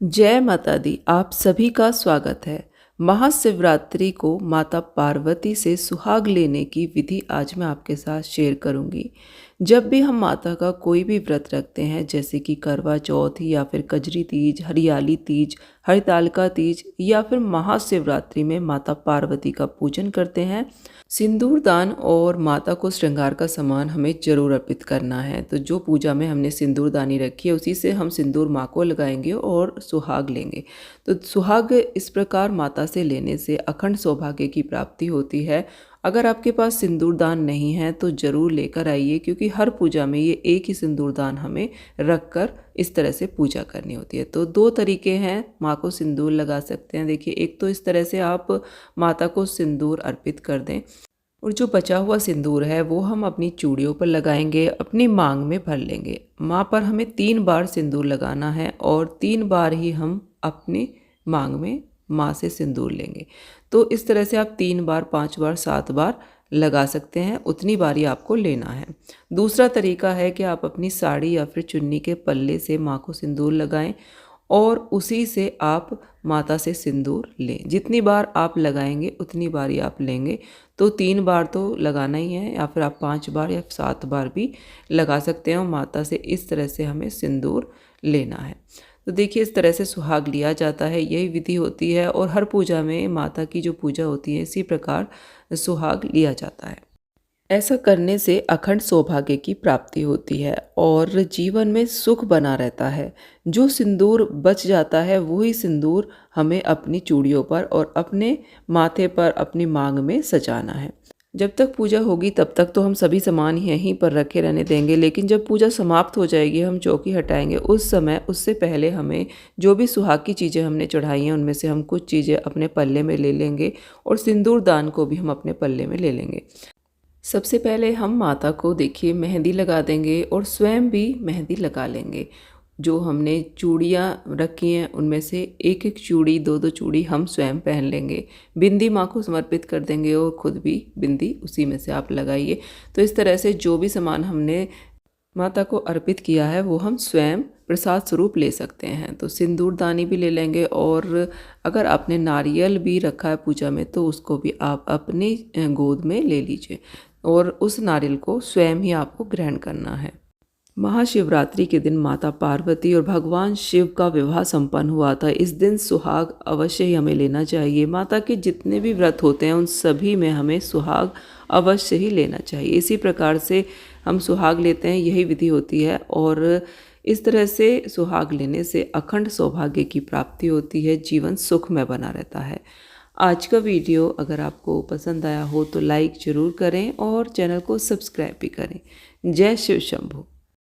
जय माता दी। आप सभी का स्वागत है। महाशिवरात्रि को माता पार्वती से सुहाग लेने की विधि आज मैं आपके साथ शेयर करूंगी। जब भी हम माता का कोई भी व्रत रखते हैं, जैसे कि करवा चौथ या फिर कजरी तीज, हरियाली तीज, हरितालिका तीज या फिर महाशिवरात्रि में माता पार्वती का पूजन करते हैं, सिंदूर दान और माता को श्रृंगार का सामान हमें जरूर अर्पित करना है। तो जो पूजा में हमने सिंदूर दानी रखी है, उसी से हम सिंदूर माँ को लगाएंगे और सुहाग लेंगे। तो सुहाग इस प्रकार माता से लेने से अखंड सौभाग्य की प्राप्ति होती है। अगर आपके पास सिंदूर दान नहीं है तो ज़रूर लेकर आइए, क्योंकि हर पूजा में ये एक ही सिंदूर दान हमें रख कर इस तरह से पूजा करनी होती है। तो दो तरीके हैं माँ को सिंदूर लगा सकते हैं। देखिए, एक तो इस तरह से आप माता को सिंदूर अर्पित कर दें, और जो बचा हुआ सिंदूर है वो हम अपनी चूड़ियों पर लगाएंगे, अपनी मांग में भर लेंगे। माँ पर हमें 3 बार सिंदूर लगाना है और 3 बार ही हम अपनी मांग में माँ से सिंदूर लेंगे। तो इस तरह से आप 3 बार, 5 बार, 7 बार लगा सकते हैं, उतनी बार ही आपको लेना है। दूसरा तरीका है कि आप अपनी साड़ी या फिर चुन्नी के पल्ले से माँ को सिंदूर लगाएं और उसी से आप माता से सिंदूर लें। जितनी बार आप लगाएंगे उतनी बार ही आप लेंगे। तो 3 बार तो लगाना ही है, या फिर आप 5 बार या 7 बार भी लगा सकते हैं। और माता से इस तरह से हमें सिंदूर लेना है। तो देखिए, इस तरह से सुहाग लिया जाता है, यही विधि होती है। और हर पूजा में माता की जो पूजा होती है, इसी प्रकार सुहाग लिया जाता है। ऐसा करने से अखंड सौभाग्य की प्राप्ति होती है और जीवन में सुख बना रहता है। जो सिंदूर बच जाता है वही सिंदूर हमें अपनी चूड़ियों पर और अपने माथे पर, अपनी मांग में सजाना है। जब तक पूजा होगी तब तक तो हम सभी सामान यहीं पर रखे रहने देंगे, लेकिन जब पूजा समाप्त हो जाएगी, हम चौकी हटाएंगे, उस समय उससे पहले हमें जो भी सुहाग की चीज़ें हमने चढ़ाई हैं उनमें से हम कुछ चीज़ें अपने पल्ले में ले लेंगे और सिंदूर दान को भी हम अपने पल्ले में ले लेंगे। सबसे पहले हम माता को देखिए मेहंदी लगा देंगे और स्वयं भी मेहंदी लगा लेंगे। जो हमने चूड़ियाँ रखी हैं उनमें से एक एक चूड़ी, दो दो चूड़ी हम स्वयं पहन लेंगे। बिंदी माँ को समर्पित कर देंगे और खुद भी बिंदी उसी में से आप लगाइए। तो इस तरह से जो भी सामान हमने माता को अर्पित किया है वो हम स्वयं प्रसाद स्वरूप ले सकते हैं। तो सिंदूर दानी भी ले लेंगे, और अगर आपने नारियल भी रखा है पूजा में तो उसको भी आप अपनी गोद में ले लीजिए और उस नारियल को स्वयं ही आपको ग्रहण करना है। महाशिवरात्रि के दिन माता पार्वती और भगवान शिव का विवाह संपन्न हुआ था। इस दिन सुहाग अवश्य ही हमें लेना चाहिए। माता के जितने भी व्रत होते हैं उन सभी में हमें सुहाग अवश्य ही लेना चाहिए। इसी प्रकार से हम सुहाग लेते हैं, यही विधि होती है। और इस तरह से सुहाग लेने से अखंड सौभाग्य की प्राप्ति होती है, जीवन सुखमय बना रहता है। आज का वीडियो अगर आपको पसंद आया हो तो लाइक ज़रूर करें और चैनल को सब्सक्राइब भी करें। जय शिव शंभू।